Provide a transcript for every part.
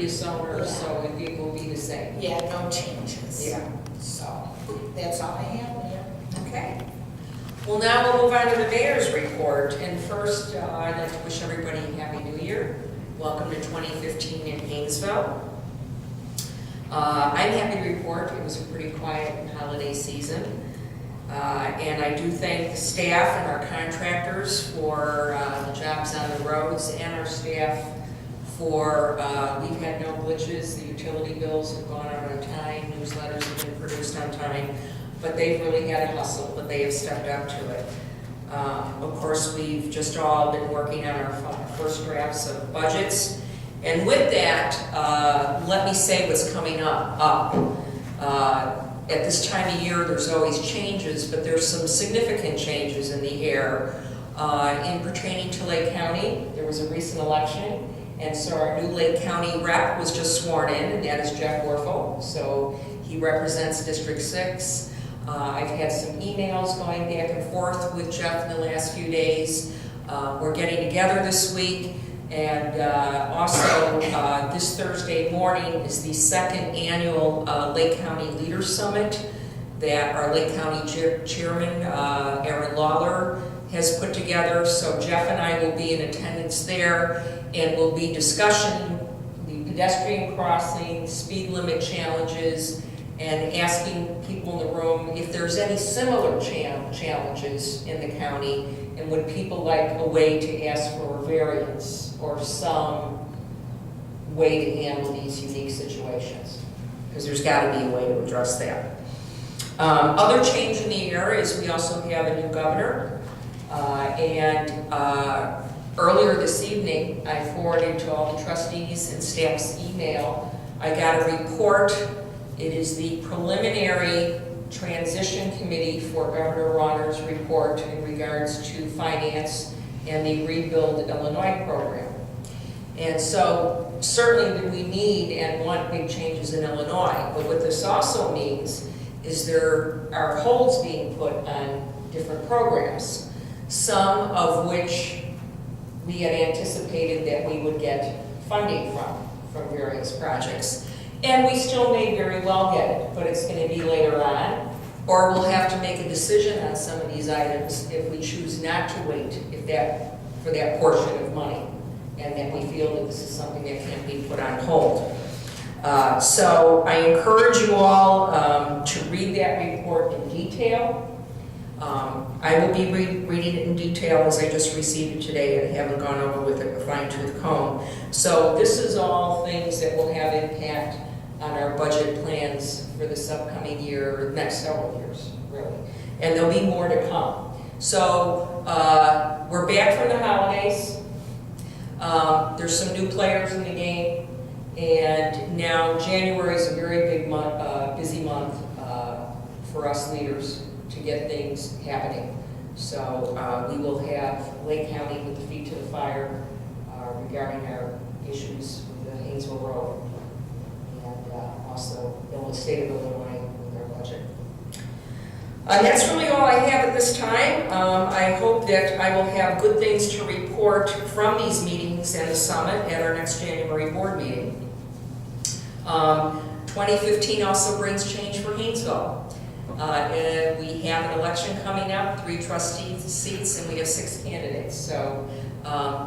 previous owner, so it will be the same. Yeah, no changes. Yeah. So, that's all I have, Mayor. Okay. Well, now we'll move on to the mayor's report. And first, I'd like to wish everybody a Happy New Year. Welcome to 2015 in Hainesville. I'm happy to report it was a pretty quiet holiday season. And I do thank the staff and our contractors for the jobs on the roads, and our staff for, we've had no glitches. The utility bills have gone out on time, newsletters have been produced on time, but they've really had a hustle, but they have stepped up to it. Of course, we've just all been working on our first drafts of budgets. And with that, let me say what's coming up. At this time of year, there's always changes, but there's some significant changes in the air. In pertaining to Lake County, there was a recent election, and so our new Lake County rep was just sworn in, and that is Jeff Werfel. So he represents District 6. I've had some emails going back and forth with Jeff in the last few days. We're getting together this week. And also, this Thursday morning is the second annual Lake County Leaders Summit that our Lake County Chairman, Aaron Lawler, has put together. So Jeff and I will be in attendance there, and we'll be discussing the pedestrian crossing, speed limit challenges, and asking people in the room if there's any similar challenges in the county, and would people like a way to ask for a variance or some way to handle these unique situations? Because there's got to be a way to address that. Other change in the air is we also have a new governor, and earlier this evening I forwarded to all the trustees and staff's email. I got a report. It is the preliminary transition committee for Governor Rauner's report in regards to finance and the Rebuild Illinois program. And so certainly we need and want big changes in Illinois, but what this also means is there are holds being put on different programs, some of which we had anticipated that we would get funding from various projects. And we still may very well get it, but it's going to be later on. Or we'll have to make a decision on some of these items if we choose not to wait for that portion of money, and that we feel that this is something that can't be put on hold. So I encourage you all to read that report in detail. I will be reading it in detail as I just received it today and haven't gone over with it a fine-tooth comb. So this is all things that will have impact on our budget plans for this upcoming year, next several years, really. And there'll be more to come. So we're back from the holidays. There's some new players in the game, and now January is a very big month, busy month for us leaders to get things happening. So we will have Lake County with the feet to the fire regarding our issues with the Hainesville Road, and also the state of Illinois with our budget. That's really all I have at this time. I hope that I will have good things to report from these meetings and the summit at our next January board meeting. 2015 also brings change for Hainesville. We have an election coming up, 3 trustee seats, and we have 6 candidates. So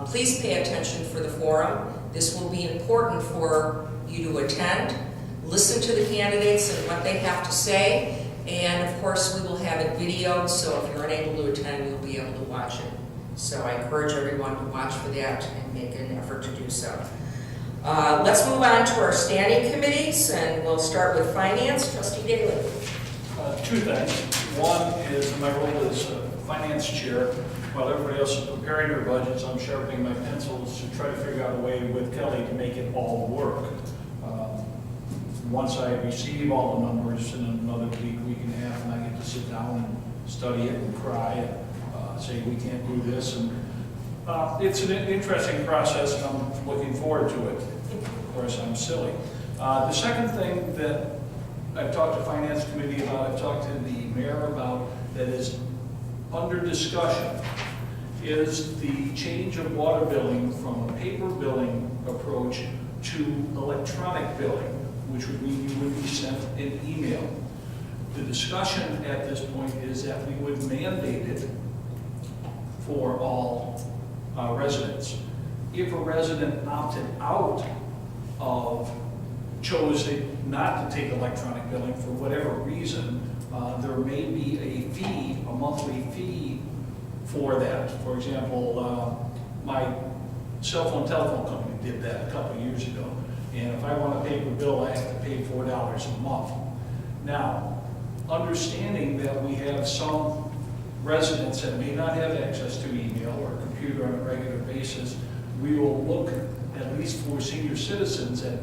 please pay attention for the forum. This will be important for you to attend, listen to the candidates and what they have to say, and of course we will have it videoed, so if you're unable to attend, you'll be able to watch it. So I encourage everyone to watch for that and make an effort to do so. Let's move on to our standing committees, and we'll start with Finance. Trustee Daly. 2 things. One is my role as finance chair. While everybody else is preparing their budgets, I'm sharpening my pencils to try to figure out a way with Kelly to make it all work. Once I receive all the numbers in another week and a half, and I get to sit down and study it and cry and say we can't do this. And it's an interesting process, and I'm looking forward to it. Of course, I'm silly. The second thing that I've talked to Finance Committee about, I've talked to the mayor about, that is under discussion, is the change of water billing from a paper billing approach to electronic billing, which would mean you would be sent an email. The discussion at this point is that we would mandate it for all residents. If a resident opted out of, chose not to take electronic billing for whatever reason, there may be a fee, a monthly fee for that. For example, my cell phone telephone company did that a couple of years ago. And if I want a paper bill, I have to pay $4 a month. Now, understanding that we have some residents that may not have access to email or computer on a regular basis, we will look, at least for senior citizens, at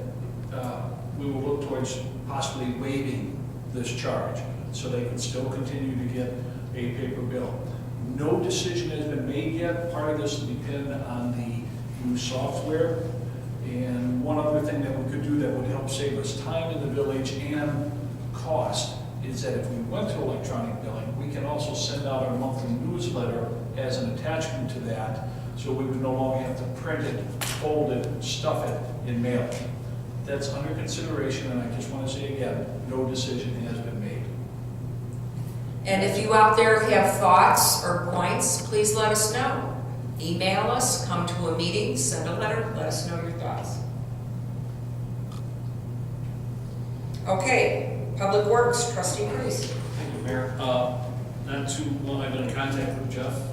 we will look towards possibly waiving this charge so they can still continue to get a paper bill. No decision has been made yet. Part of this will depend on the new software. And one other thing that we could do that would help save us time in the village and cost is that if we went to electronic billing, we can also send out our monthly newsletter as an attachment to that, so we would no longer have to print it, fold it, stuff it, and mail it. That's under consideration, and I just want to say again, no decision has been made. And if you out there have thoughts or points, please let us know. Email us, come to a meeting, send a letter, let us know your thoughts. Okay, Public Works, Trustee Cruz. Thank you, Mayor. Not too long, I've been in contact with Jeff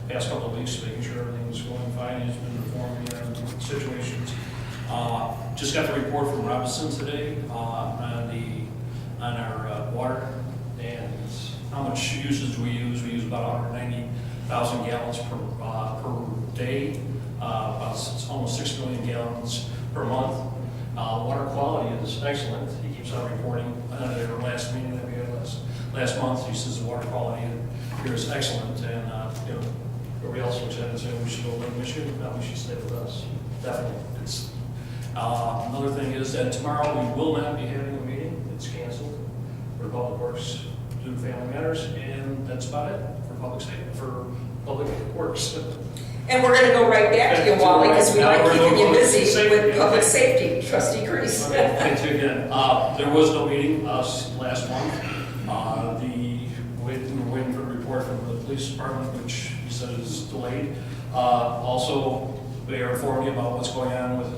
past couple of weeks, making sure everything was going fine. He's been informing me on situations. Just got the report from Robinson today on our water and how much usage we use. We use about 190,000 gallons per day, about almost 6 million gallons per month. Water quality is excellent. He keeps on reporting. At our last meeting that we had last month, he says the water quality here is excellent, and you know, everybody else looks at it and says we should go to Michigan. No, we should stay with us. Definitely. It's another thing is that tomorrow we will not be having a meeting. It's canceled for Public Works due to family matters, and that's about it for public safety, for Public Works. And we're gonna go right back to you, Wally, because we like keeping you busy with public Okay. safety. Trustee Crease. Okay, thank you again. There was no meeting last month. We were waiting for a report from the police department, which he said is delayed. Also, they are informing me about what's going on with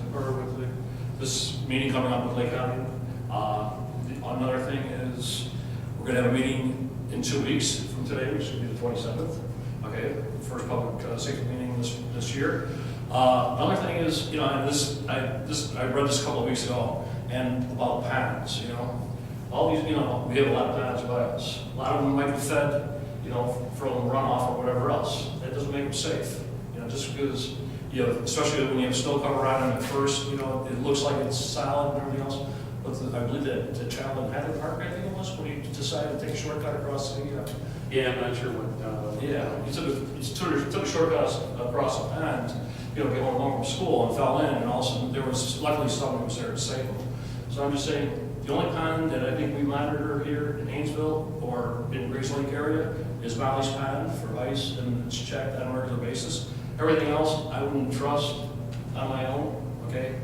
this meeting coming up with Lake County. Another thing is we're going to have a meeting in 2 weeks from today, which will be the 27th. Okay, first public safety meeting this year. Another thing is, you know, and I read this a couple of weeks ago, and about ponds. You know, all these, you know, we have a lot of ponds by us. A lot of them might be fed, you know, from runoff or whatever else. That doesn't make them safe. You know, just because you know, especially when you have snow cover on them at first, you know, it looks like it's solid and everything else. But I believe that the child in Highland Park, I think it was, when he decided to take a shortcut across the, Yeah, I'm not sure what. he took a shortcut across the pond, you know, get home from school and fell in, and all of a sudden there was, luckily someone was there to save him. So I'm just saying, the only pond that I think we monitor here in Hainesville or in Grace Lake area is Molly's Pond for ice, and it's checked on a regular basis. Everything else I wouldn't trust on my own, okay?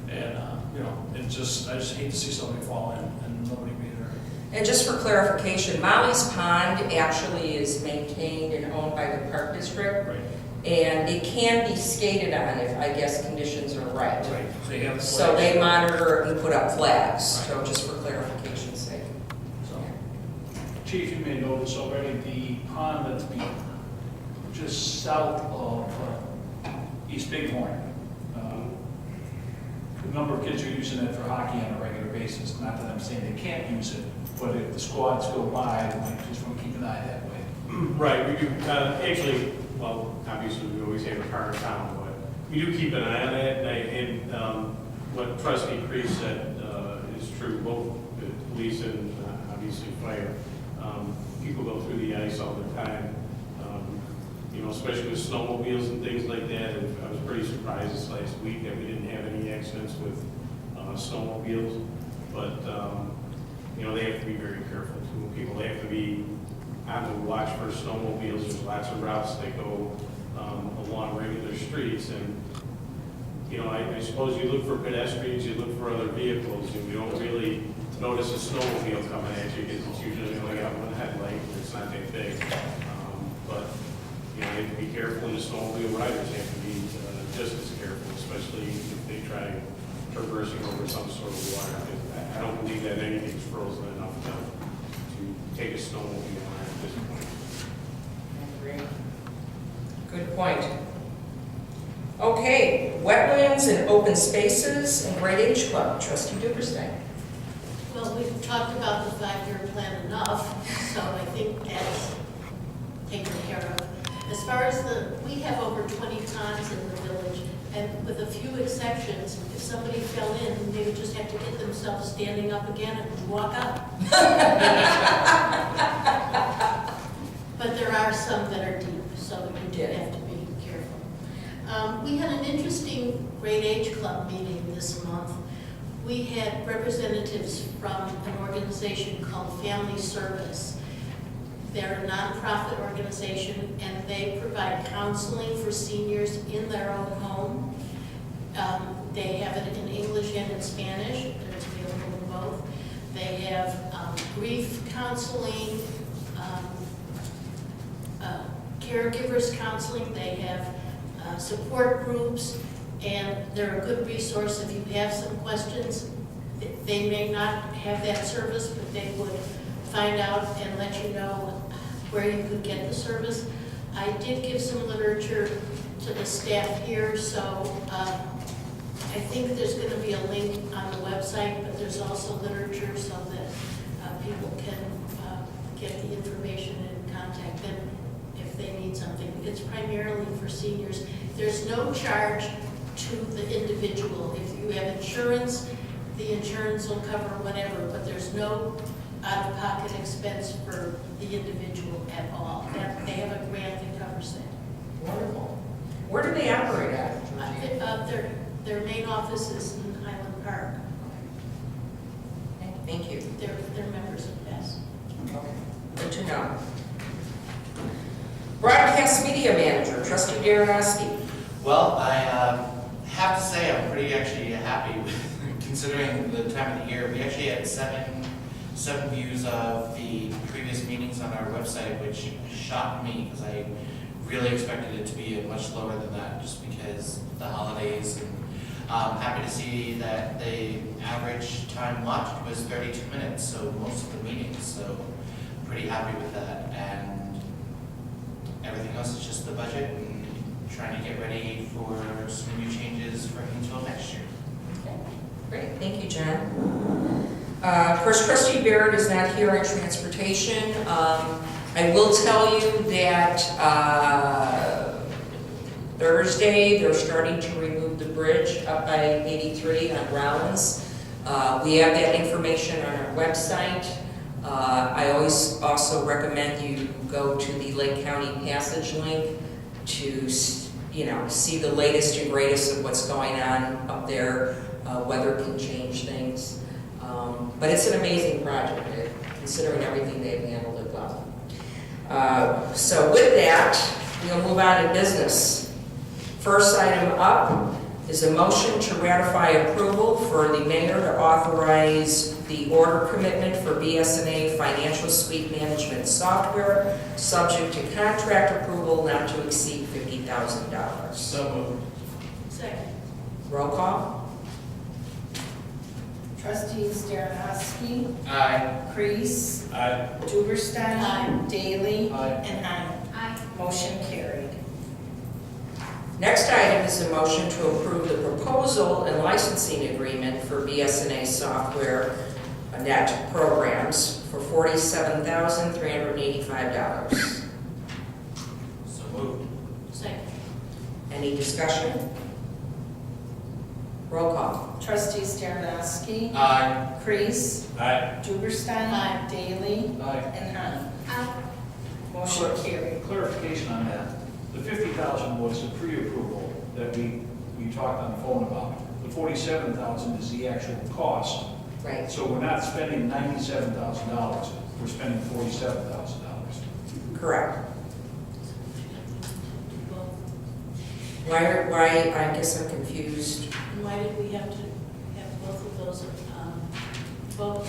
And, you know, I just hate to see somebody fall in and nobody be there. And just for clarification, Molly's Pond actually is maintained and owned by the Park District. Right. And it can be skated on if, I guess, conditions are right. Right. They have So flags. they monitor and put up flags, Right. so just for clarification's sake. So, Chief, you may notice already the pond that's just south of East Bighorn. A number of kids are using it for hockey on a regular basis. Not that I'm saying they can't use it, but if the squads go by, they might just want to keep an eye that way. Right, we do, actually, well, obviously, we always have a car in town, but we do keep an eye on it, and what Trustee Crease said is true, both the police and obviously fire. People go through the ice all the time, you know, especially with snowmobiles and things like that. And I was pretty surprised this last week that we didn't have any accidents with snowmobiles, but, you know, they have to be very careful too. People have to be on the watch for snowmobiles. There's lots of routes that go along regular streets, and you know, I suppose you look for pedestrians, you look for other vehicles, and you don't really notice a snowmobile coming at you, because it's usually only got one headlight, and it's not that big. But, you know, you have to be careful, and the snowmobile riders have to be just as careful, especially if they try traversing over some sort of water. I don't believe that anything's frozen enough to take a snowmobile on at this point. I agree. Good point. Okay, wetlands and open spaces and Great Age Club, Trustee Duberstein. Well, we've talked about the 5-year plan enough, so I think that's taken care of. As far as we have over 20 ponds in the village, and with a few exceptions, if somebody fell in, they would just have to get themselves standing up again and walk up. But there are some that are deep, so we do have to be careful. We had an interesting Great Age Club meeting this month. We had representatives from an organization called Family Service. They're a nonprofit organization, and they provide counseling for seniors in their own home. They have it in English and in Spanish. It's available in both. They have grief counseling, caregivers counseling. They have support groups, and they're a good resource if you have some questions. They may not have that service, but they would find out and let you know where you could get the service. I did give some literature to the staff here, so I think there's going to be a link on the website, but there's also literature so that people can get the information and contact them if they need something. It's primarily for seniors. There's no charge to the individual. If you have insurance, the insurance will cover whatever, but there's no out-of-pocket expense for the individual at all. They have a grant that covers that. Wonderful. Where do they operate at? Their main office is in Highland Park. Thank you. They're members of BES. Okay, good to know. Broadcast Media Manager, Trustee Darrenowski. Well, I have to say I'm pretty actually happy with, considering the time of the year. We actually had seven views of the previous meetings on our website, which shocked me because I really expected it to be much lower than that, just because of the holidays. And I'm happy to see that the average time watched was 32 minutes, so most of the meetings. So pretty happy with that. And everything else is just the budget and trying to get ready for some new changes for Hainesville next year. Okay, great. Thank you, John. Of course, Trustee Barrett is not here on transportation. I will tell you that Thursday they're starting to remove the bridge up by 83 on Rollins. We have that information on our website. I always also recommend you go to the Lake County Passage link to see the latest and greatest of what's going on up there. Weather can change things. But it's an amazing project, considering everything they've handled it well. So with that, we'll move on to business. First item up is a motion to ratify approval for the mayor to authorize the order commitment for BS&A Financial Suite Management Software, subject to contract approval not to exceed $50,000. So moved. Second. Roll call. Trustees Darrenowski, Aye. Kreese, Aye. Duberstein, Aye. Daley, Aye. and Hein. Aye. Motion carried. Next item is a motion to approve the proposal and licensing agreement for BS&A Software Net programs for $47,385. So moved. Second. Any discussion? Roll call. Trustees Darrenowski, Aye. Kreese, Aye. Duberstein, Aye. Daley, Aye. and Hein. Aye. Motion carried. Clarification on that. The 50,000 was the pre-approval that we talked on the phone about. The 47,000 is the actual cost. Right. So we're not spending $97,000. We're spending $47,000. Correct. Why, I guess I'm confused. And why did we have to have both of those votes?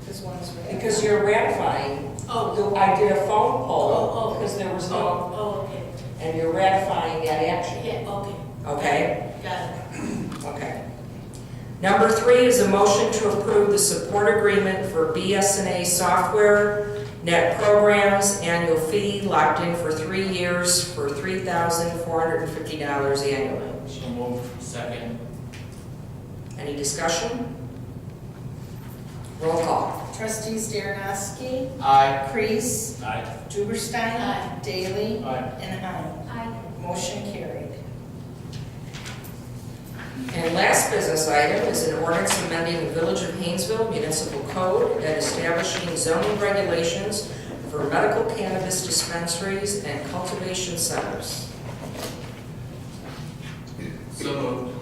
This one's red. Because you're ratifying. Oh. I did a phone poll, Oh, because there was no, Oh, okay. and you're ratifying that action. Yeah, okay. Okay? Got it. Okay. Number 3 is a motion to approve the support agreement for BSNA software, net programs, annual fee locked in for 3 years for $3,450 annually. So moved. Second. Any discussion? Roll call. Trustees Dernoski, Aye. Kreis, Aye. Duberstein. Aye. Daley. Aye. And Hein. Aye. Motion carried. And last business item is an ordinance amending the Village of Hainesville Municipal Code and establishing zoning regulations for medical cannabis dispensaries and cultivation centers. So moved.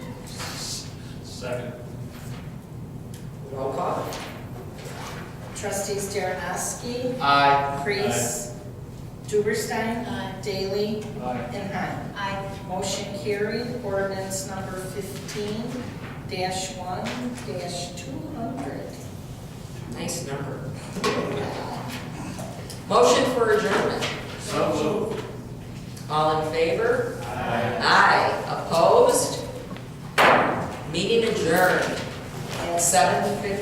Second. Roll call. Trustees Dernoski, Aye. Kreis, Duberstein. Aye. Daley. Aye. And Hein. Aye. Motion carried. Ordinance number 15-1-200. Nice number. Motion for adjournment. So moved. All in favor? Aye. Aye. Opposed? Meeting adjourned at 7:50.